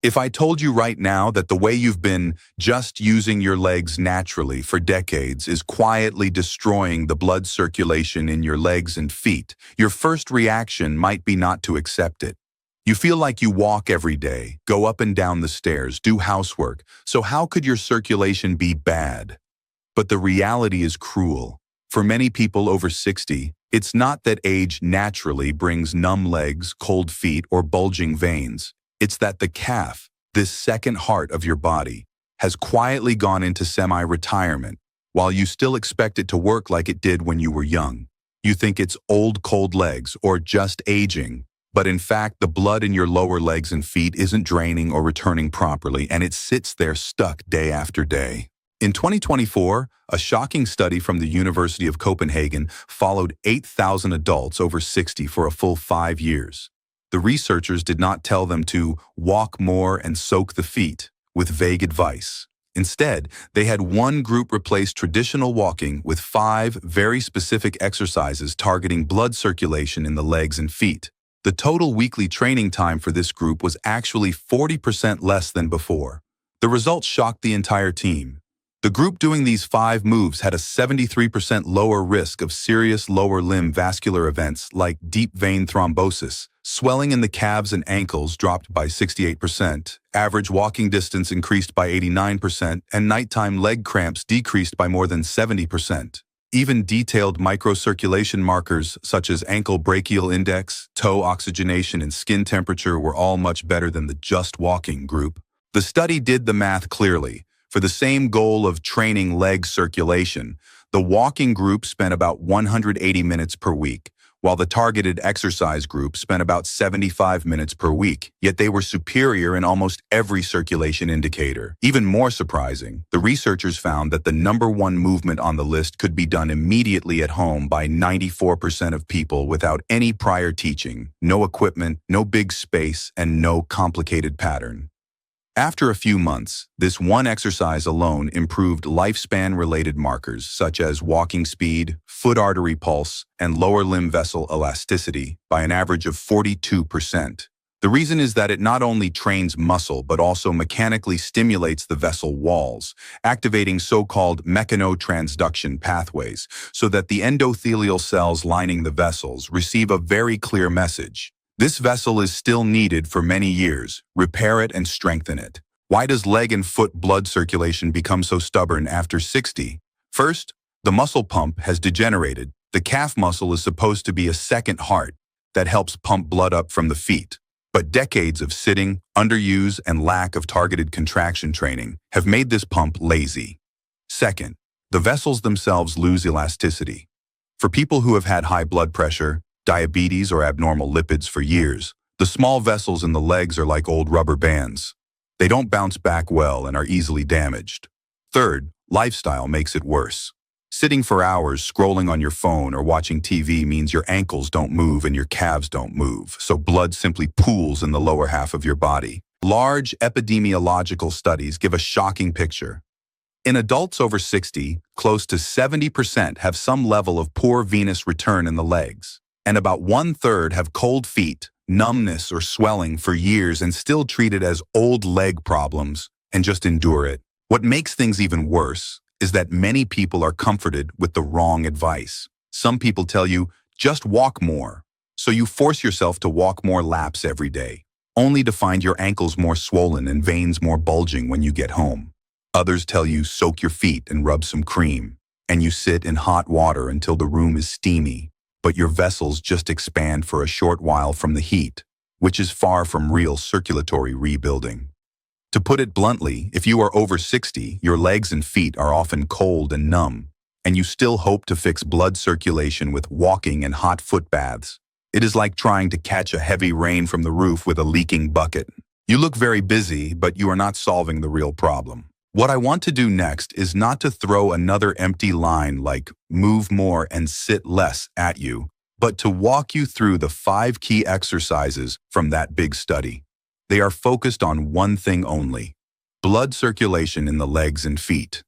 If I told you right now that the way you've been just using your legs naturally for decades is quietly destroying the blood circulation in your legs and feet, your first reaction might be not to accept it. You feel like you walk every day, go up and down the stairs, do housework, so how could your circulation be bad? But the reality is cruel. For many people over 60, it's not that age naturally brings numb legs, cold feet, or bulging veins. It's that the calf, this second heart of your body, has quietly gone into semi-retirement, while you still expect it to work like it did when you were young. You think it's old cold legs or just aging, but in fact the blood in your lower legs and feet isn't draining or returning properly, and it sits there stuck day after day. In 2024, a shocking study from the University of Copenhagen followed 8,000 adults over 60 for a full 5 years. The researchers did not tell them to walk more and soak the feet with vague advice. Instead, they had one group replace traditional walking with 5 very specific exercises targeting blood circulation in the legs and feet. The total weekly training time for this group was actually 40% less than before. The results shocked the entire team. The group doing these 5 moves had a 73% lower risk of serious lower limb vascular events like deep vein thrombosis. Swelling in the calves and ankles dropped by 68%, average walking distance increased by 89%, and nighttime leg cramps decreased by more than 70%. Even detailed microcirculation markers such as ankle brachial index, toe oxygenation, and skin temperature were all much better than the just walking group. The study did the math clearly. For the same goal of training leg circulation, the walking group spent about 180 minutes per week, while the targeted exercise group spent about 75 minutes per week, yet they were superior in almost every circulation indicator. Even more surprising, the researchers found that the #1 movement on the list could be done immediately at home by 94% of people without any prior teaching, no equipment, no big space, and no complicated pattern. After a few months, this one exercise alone improved lifespan-related markers such as walking speed, foot artery pulse, and lower limb vessel elasticity by an average of 42%. The reason is that it not only trains muscle but also mechanically stimulates the vessel walls, activating so-called mechanotransduction pathways so that the endothelial cells lining the vessels receive a very clear message. This vessel is still needed for many years. Repair it and strengthen it. Why does leg and foot blood circulation become so stubborn after 60? First, the muscle pump has degenerated. The calf muscle is supposed to be a second heart that helps pump blood up from the feet. But decades of sitting, underuse, and lack of targeted contraction training have made this pump lazy. Second, the vessels themselves lose elasticity. For people who have had high blood pressure, diabetes, or abnormal lipids for years, the small vessels in the legs are like old rubber bands. They don't bounce back well and are easily damaged. Third, lifestyle makes it worse. Sitting for hours scrolling on your phone or watching TV means your ankles don't move and your calves don't move, so blood simply pools in the lower half of your body. Large epidemiological studies give a shocking picture. In adults over 60, close to 70% have some level of poor venous return in the legs, and about 1/3 have cold feet, numbness, or swelling for years and still treat it as old leg problems and just endure it. What makes things even worse is that many people are comforted with the wrong advice. Some people tell you, just walk more, so you force yourself to walk more laps every day, only to find your ankles more swollen and veins more bulging when you get home. Others tell you, soak your feet and rub some cream, and you sit in hot water until the room is steamy, but your vessels just expand for a short while from the heat, which is far from real circulatory rebuilding. To put it bluntly, if you are over 60, your legs and feet are often cold and numb, and you still hope to fix blood circulation with walking and hot foot baths. It is like trying to catch a heavy rain from the roof with a leaking bucket. You look very busy, but you are not solving the real problem. What I want to do next is not to throw another empty line like move more and sit less at you, but to walk you through the 5 key exercises from that big study. They are focused on one thing only: blood circulation in the legs and feet.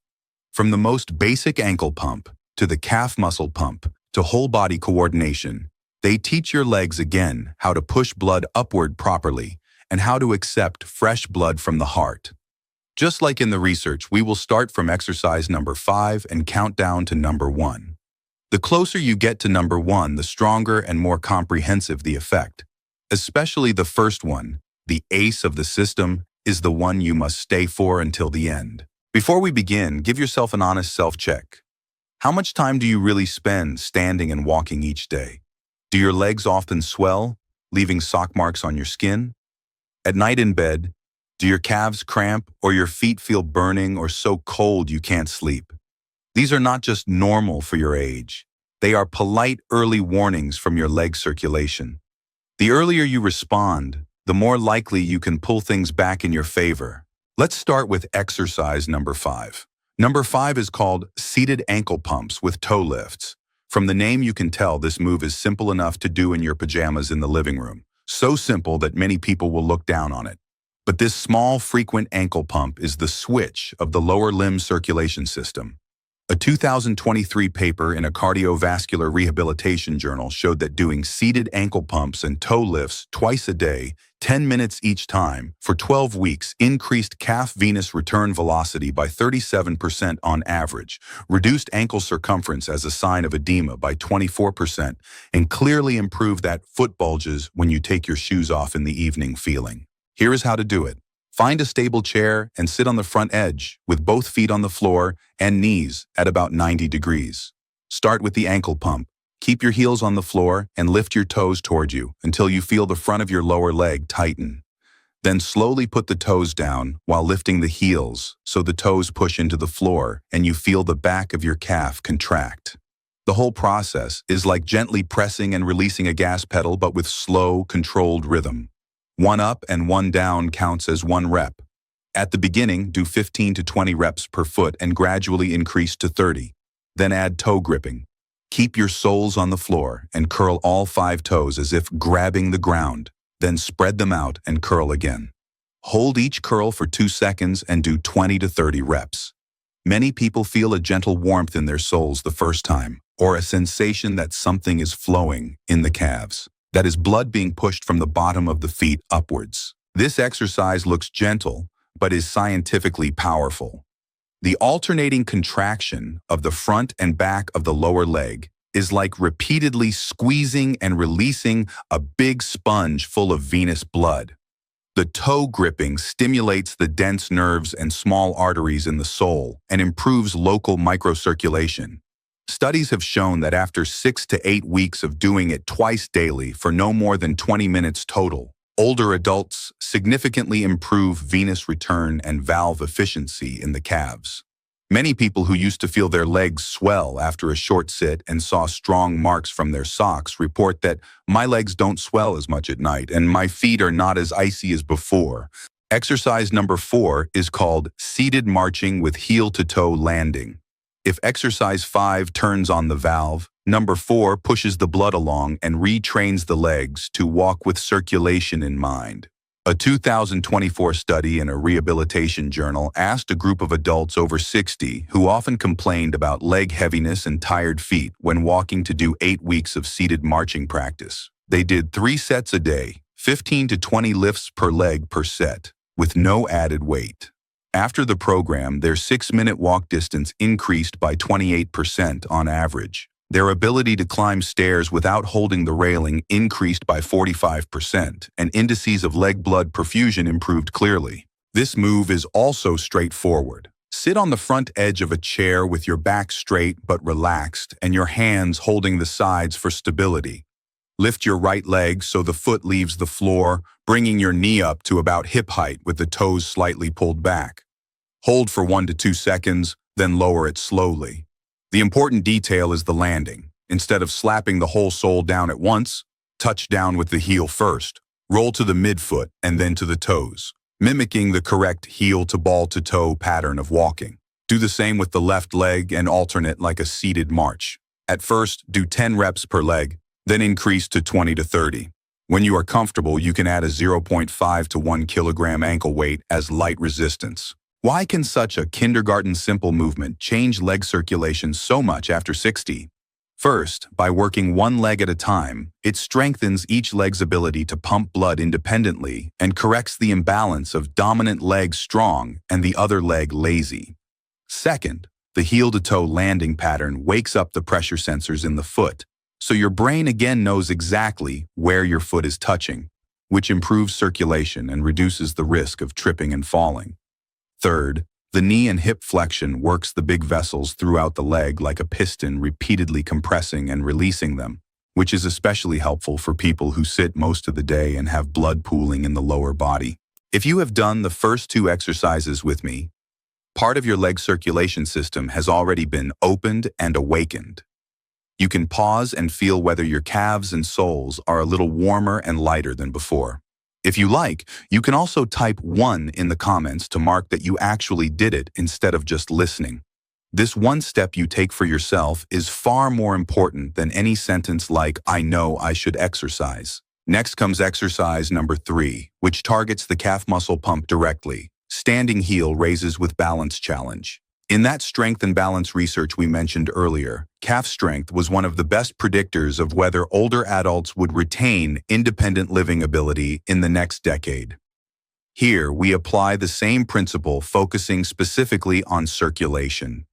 From the most basic ankle pump to the calf muscle pump to whole body coordination, they teach your legs again how to push blood upward properly and how to accept fresh blood from the heart. Just like in the research, we will start from exercise number 5 and count down to number 1. The closer you get to number 1, the stronger and more comprehensive the effect. Especially the first one, the ace of the system, is the one you must stay for until the end. Before we begin, give yourself an honest self-check. How much time do you really spend standing and walking each day? Do your legs often swell, leaving sock marks on your skin? At night in bed, do your calves cramp or your feet feel burning or so cold you can't sleep? These are not just normal for your age. They are polite early warnings from your leg circulation. The earlier you respond, the more likely you can pull things back in your favor. Let's start with exercise number 5. Number 5 is called seated ankle pumps with toe lifts. From the name you can tell this move is simple enough to do in your pajamas in the living room. So simple that many people will look down on it. But this small, frequent ankle pump is the switch of the lower limb circulation system. A 2023 paper in a cardiovascular rehabilitation journal showed that doing seated ankle pumps and toe lifts twice a day, 10 minutes each time, for 12 weeks increased calf venous return velocity by 37% on average, reduced ankle circumference as a sign of edema by 24%, and clearly improved that foot bulges when you take your shoes off in the evening feeling. Here is how to do it. Find a stable chair and sit on the front edge with both feet on the floor and knees at about 90 degrees. Start with the ankle pump. Keep your heels on the floor and lift your toes toward you until you feel the front of your lower leg tighten. Then slowly put the toes down while lifting the heels so the toes push into the floor and you feel the back of your calf contract. The whole process is like gently pressing and releasing a gas pedal but with slow, controlled rhythm. 1 up and 1 down counts as 1 rep. At the beginning, do 15 to 20 reps per foot and gradually increase to 30. Then add toe gripping. Keep your soles on the floor and curl all 5 toes as if grabbing the ground. Then spread them out and curl again. Hold each curl for 2 seconds and do 20 to 30 reps. Many people feel a gentle warmth in their soles the first time, or a sensation that something is flowing in the calves. That is blood being pushed from the bottom of the feet upwards. This exercise looks gentle, but is scientifically powerful. The alternating contraction of the front and back of the lower leg is like repeatedly squeezing and releasing a big sponge full of venous blood. The toe gripping stimulates the dense nerves and small arteries in the sole and improves local microcirculation. Studies have shown that after 6 to 8 weeks of doing it twice daily for no more than 20 minutes total, older adults significantly improve venous return and valve efficiency in the calves. Many people who used to feel their legs swell after a short sit and saw strong marks from their socks report that my legs don't swell as much at night and my feet are not as icy as before. Exercise number 4 is called seated marching with heel-to-toe landing. If exercise 5 turns on the valve, number 4 pushes the blood along and retrains the legs to walk with circulation in mind. A 2024 study in a rehabilitation journal asked a group of adults over 60 who often complained about leg heaviness and tired feet when walking to do 8 weeks of seated marching practice. They did 3 sets a day, 15 to 20 lifts per leg per set, with no added weight. After the program, their 6-minute walk distance increased by 28% on average. Their ability to climb stairs without holding the railing increased by 45%, and indices of leg blood perfusion improved clearly. This move is also straightforward. Sit on the front edge of a chair with your back straight but relaxed and your hands holding the sides for stability. Lift your right leg so the foot leaves the floor, bringing your knee up to about hip height with the toes slightly pulled back. Hold for 1 to 2 seconds, then lower it slowly. The important detail is the landing. Instead of slapping the whole sole down at once, touch down with the heel first. Roll to the midfoot and then to the toes, mimicking the correct heel-to-ball-to-toe pattern of walking. Do the same with the left leg and alternate like a seated march. At first, do 10 reps per leg, then increase to 20 to 30. When you are comfortable, you can add a 0.5 to 1 kilogram ankle weight as light resistance. Why can such a kindergarten simple movement change leg circulation so much after 60? First, by working one leg at a time, it strengthens each leg's ability to pump blood independently and corrects the imbalance of dominant leg strong and the other leg lazy. Second, the heel-to-toe landing pattern wakes up the pressure sensors in the foot, so your brain again knows exactly where your foot is touching, which improves circulation and reduces the risk of tripping and falling. Third, the knee and hip flexion works the big vessels throughout the leg like a piston, repeatedly compressing and releasing them, which is especially helpful for people who sit most of the day and have blood pooling in the lower body. If you have done the first two exercises with me, part of your leg circulation system has already been opened and awakened. You can pause and feel whether your calves and soles are a little warmer and lighter than before. If you like, you can also type 1 in the comments to mark that you actually did it instead of just listening. This one step you take for yourself is far more important than any sentence like, "I know I should exercise." Next comes exercise number 3, which targets the calf muscle pump directly. Standing heel raises with balance challenge. In that strength and balance research we mentioned earlier, calf strength was one of the best predictors of whether older adults would retain independent living ability in the next decade. Here, we apply the same principle, focusing specifically on circulation.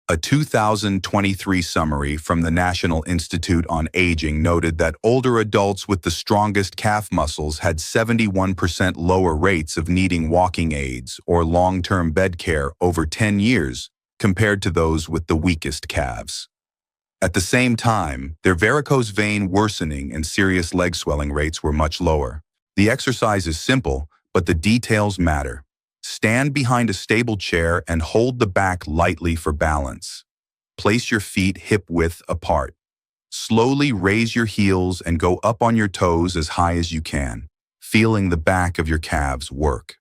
A 2023 summary from the National Institute on Aging noted that older adults with the strongest calf muscles had 71% lower rates of needing walking aids or long-term bed care over 10 years compared to those with the weakest calves. At the same time, their varicose vein worsening and serious leg swelling rates were much lower. The exercise is simple, but the details matter. Stand behind a stable chair and hold the back lightly for balance. Place your feet hip-width apart. Slowly raise your heels and go up on your toes as high as you can, feeling the back of your calves work.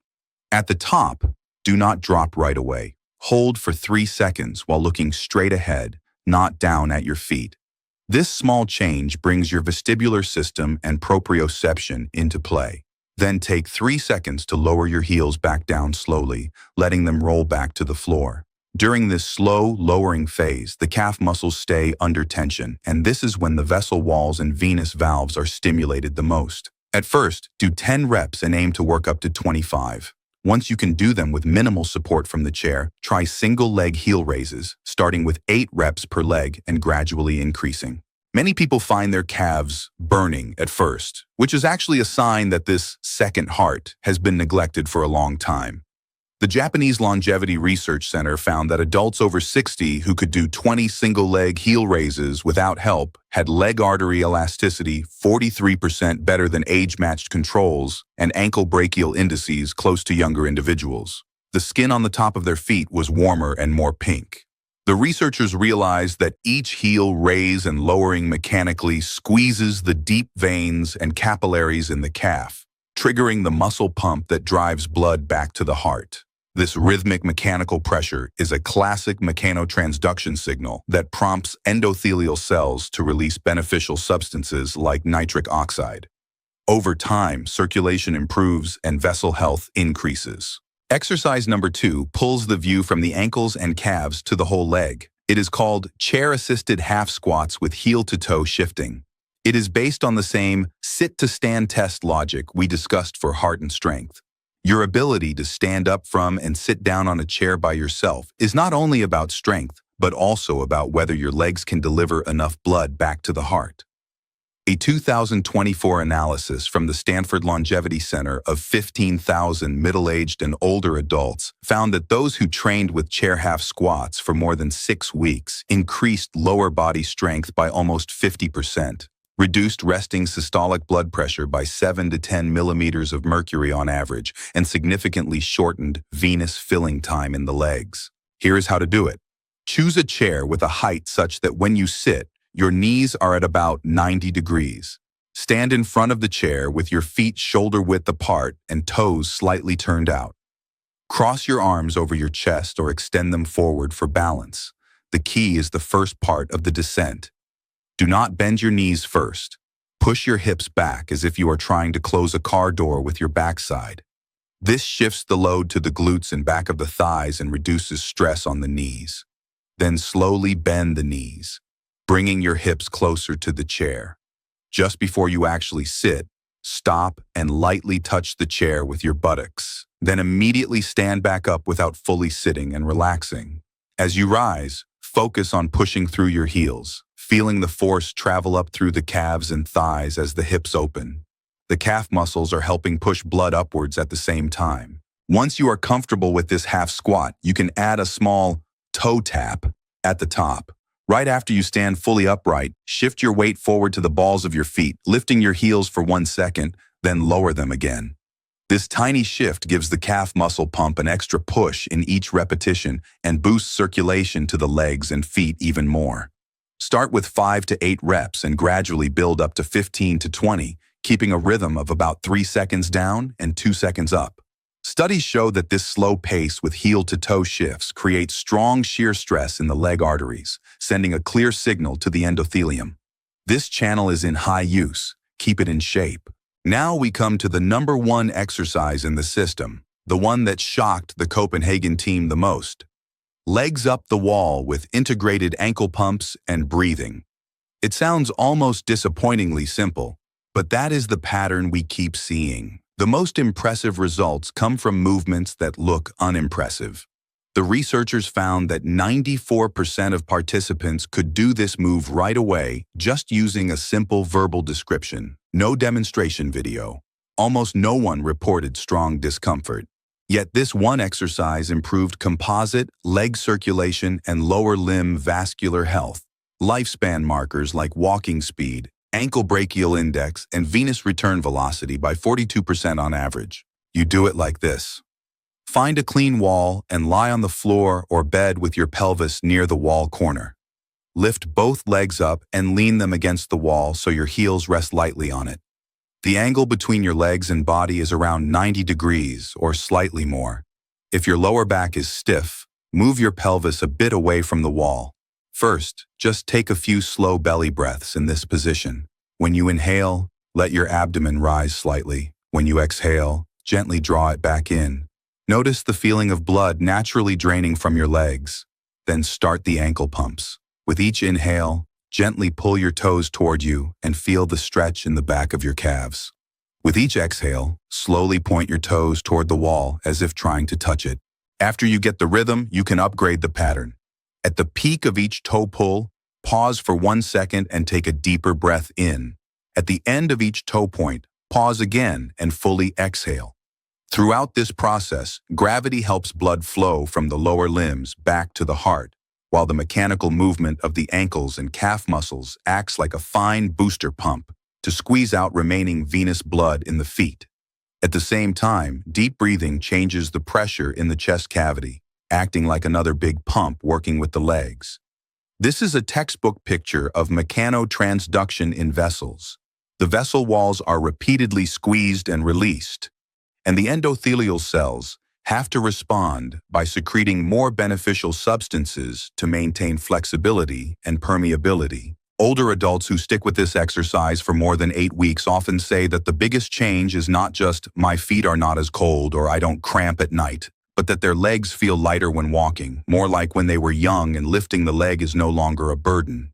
At the top, do not drop right away. Hold for 3 seconds while looking straight ahead, not down at your feet. This small change brings your vestibular system and proprioception into play. Then take 3 seconds to lower your heels back down slowly, letting them roll back to the floor. During this slow, lowering phase, the calf muscles stay under tension, and this is when the vessel walls and venous valves are stimulated the most. At first, do 10 reps and aim to work up to 25. Once you can do them with minimal support from the chair, try single-leg heel raises, starting with 8 reps per leg and gradually increasing. Many people find their calves burning at first, which is actually a sign that this second heart has been neglected for a long time. The Japanese Longevity Research Center found that adults over 60 who could do 20 single-leg heel raises without help had leg artery elasticity 43% better than age-matched controls and ankle brachial indices close to younger individuals. The skin on the top of their feet was warmer and more pink. The researchers realized that each heel raise and lowering mechanically squeezes the deep veins and capillaries in the calf, triggering the muscle pump that drives blood back to the heart. This rhythmic mechanical pressure is a classic mechanotransduction signal that prompts endothelial cells to release beneficial substances like nitric oxide. Over time, circulation improves and vessel health increases. Exercise number 2 pulls the view from the ankles and calves to the whole leg. It is called chair-assisted half squats with heel-to-toe shifting. It is based on the same sit-to-stand test logic we discussed for heart and strength. Your ability to stand up from and sit down on a chair by yourself is not only about strength, but also about whether your legs can deliver enough blood back to the heart. A 2024 analysis from the Stanford Longevity Center of 15,000 middle-aged and older adults found that those who trained with chair half squats for more than 6 weeks increased lower body strength by almost 50%, reduced resting systolic blood pressure by 7 to 10 millimeters of mercury on average, and significantly shortened venous filling time in the legs. Here is how to do it. Choose a chair with a height such that when you sit, your knees are at about 90 degrees. Stand in front of the chair with your feet shoulder-width apart and toes slightly turned out. Cross your arms over your chest or extend them forward for balance. The key is the first part of the descent. Do not bend your knees first. Push your hips back as if you are trying to close a car door with your backside. This shifts the load to the glutes and back of the thighs and reduces stress on the knees. Then slowly bend the knees. bringing your hips closer to the chair. Just before you actually sit, stop and lightly touch the chair with your buttocks. Then immediately stand back up without fully sitting and relaxing. As you rise, focus on pushing through your heels, feeling the force travel up through the calves and thighs as the hips open. The calf muscles are helping push blood upwards at the same time. Once you are comfortable with this half squat, you can add a small toe tap at the top. Right after you stand fully upright, shift your weight forward to the balls of your feet, lifting your heels for 1 second, then lower them again. This tiny shift gives the calf muscle pump an extra push in each repetition and boosts circulation to the legs and feet even more. Start with 5 to 8 reps and gradually build up to 15 to 20, keeping a rhythm of about 3 seconds down and 2 seconds up. Studies show that this slow pace with heel-to-toe shifts creates strong shear stress in the leg arteries, sending a clear signal to the endothelium. This channel is in high use. Keep it in shape. Now we come to the number 1 exercise in the system, the one that shocked the Copenhagen team the most. Legs up the wall with integrated ankle pumps and breathing. It sounds almost disappointingly simple, but that is the pattern we keep seeing. The most impressive results come from movements that look unimpressive. The researchers found that 94% of participants could do this move right away just using a simple verbal description, no demonstration video. Almost no one reported strong discomfort. Yet this one exercise improved composite, leg circulation, and lower limb vascular health. Lifespan markers like walking speed, ankle brachial index, and venous return velocity by 42% on average. You do it like this. Find a clean wall and lie on the floor or bed with your pelvis near the wall corner. Lift both legs up and lean them against the wall so your heels rest lightly on it. The angle between your legs and body is around 90 degrees or slightly more. If your lower back is stiff, move your pelvis a bit away from the wall. First, just take a few slow belly breaths in this position. When you inhale, let your abdomen rise slightly. When you exhale, gently draw it back in. Notice the feeling of blood naturally draining from your legs. Then start the ankle pumps. With each inhale, gently pull your toes toward you and feel the stretch in the back of your calves. With each exhale, slowly point your toes toward the wall as if trying to touch it. After you get the rhythm, you can upgrade the pattern. At the peak of each toe pull, pause for 1 second and take a deeper breath in. At the end of each toe point, pause again and fully exhale. Throughout this process, gravity helps blood flow from the lower limbs back to the heart, while the mechanical movement of the ankles and calf muscles acts like a fine booster pump to squeeze out remaining venous blood in the feet. At the same time, deep breathing changes the pressure in the chest cavity, acting like another big pump working with the legs. This is a textbook picture of mechanotransduction in vessels. The vessel walls are repeatedly squeezed and released, and the endothelial cells have to respond by secreting more beneficial substances to maintain flexibility and permeability. Older adults who stick with this exercise for more than 8 weeks often say that the biggest change is not just "my feet are not as cold" or "I don't cramp at night," but that their legs feel lighter when walking, more like when they were young and lifting the leg is no longer a burden.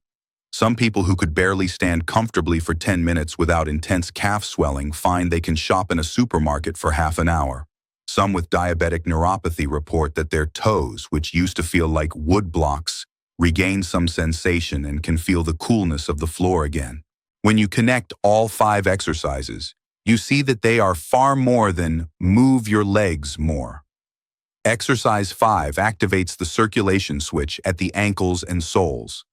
Some people who could barely stand comfortably for 10 minutes without intense calf swelling find they can shop in a supermarket for half an hour. Some with diabetic neuropathy report that their toes, which used to feel like wood blocks, regain some sensation and can feel the coolness of the floor again. When you connect all 5 exercises, you see that they are far more than move your legs more. Exercise 5 activates the circulation switch at the ankles and soles.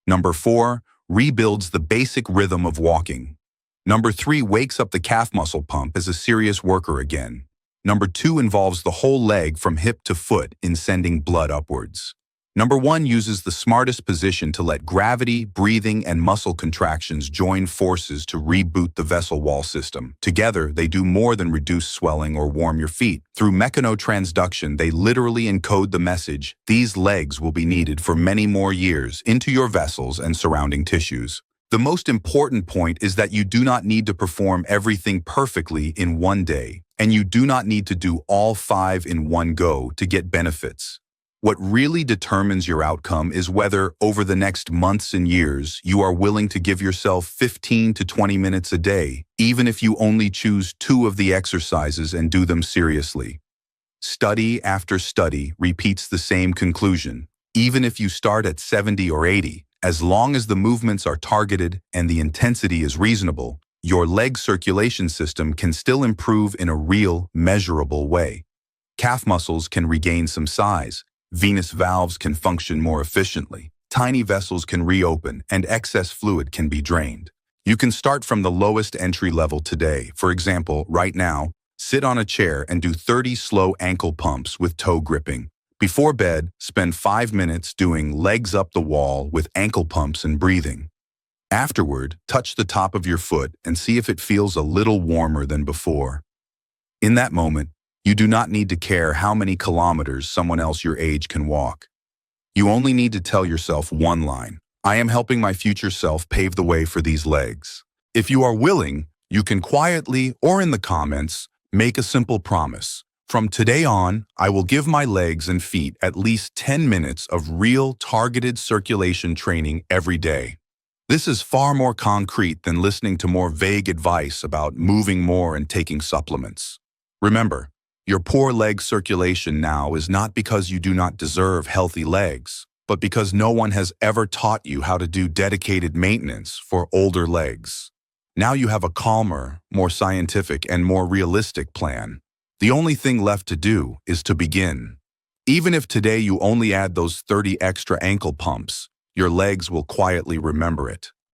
Number 4 rebuilds the basic rhythm of walking. Number 3 wakes up the calf muscle pump as a serious worker again. Number 2 involves the whole leg from hip to foot in sending blood upwards. Number 1 uses the smartest position to let gravity, breathing, and muscle contractions join forces to reboot the vessel wall system. Together, they do more than reduce swelling or warm your feet. Through mechanotransduction, they literally encode the message, "These legs will be needed for many more years," into your vessels and surrounding tissues. The most important point is that you do not need to perform everything perfectly in one day, and you do not need to do all 5 in one go to get benefits. What really determines your outcome is whether, over the next months and years, you are willing to give yourself 15 to 20 minutes a day, even if you only choose 2 of the exercises and do them seriously. Study after study repeats the same conclusion. Even if you start at 70 or 80, as long as the movements are targeted and the intensity is reasonable, your leg circulation system can still improve in a real, measurable way. Calf muscles can regain some size, venous valves can function more efficiently, tiny vessels can reopen, and excess fluid can be drained. You can start from the lowest entry level today. For example, right now, sit on a chair and do 30 slow ankle pumps with toe gripping. Before bed, spend 5 minutes doing legs up the wall with ankle pumps and breathing. Afterward, touch the top of your foot and see if it feels a little warmer than before. In that moment, you do not need to care how many kilometers someone else your age can walk. You only need to tell yourself one line: I am helping my future self pave the way for these legs. If you are willing, you can quietly or in the comments make a simple promise. From today on, I will give my legs and feet at least 10 minutes of real targeted circulation training every day. This is far more concrete than listening to more vague advice about moving more and taking supplements. Remember, your poor leg circulation now is not because you do not deserve healthy legs, but because no one has ever taught you how to do dedicated maintenance for older legs. Now you have a calmer, more scientific, and more realistic plan. The only thing left to do is to begin. Even if today you only add those 30 extra ankle pumps, your legs will quietly remember it.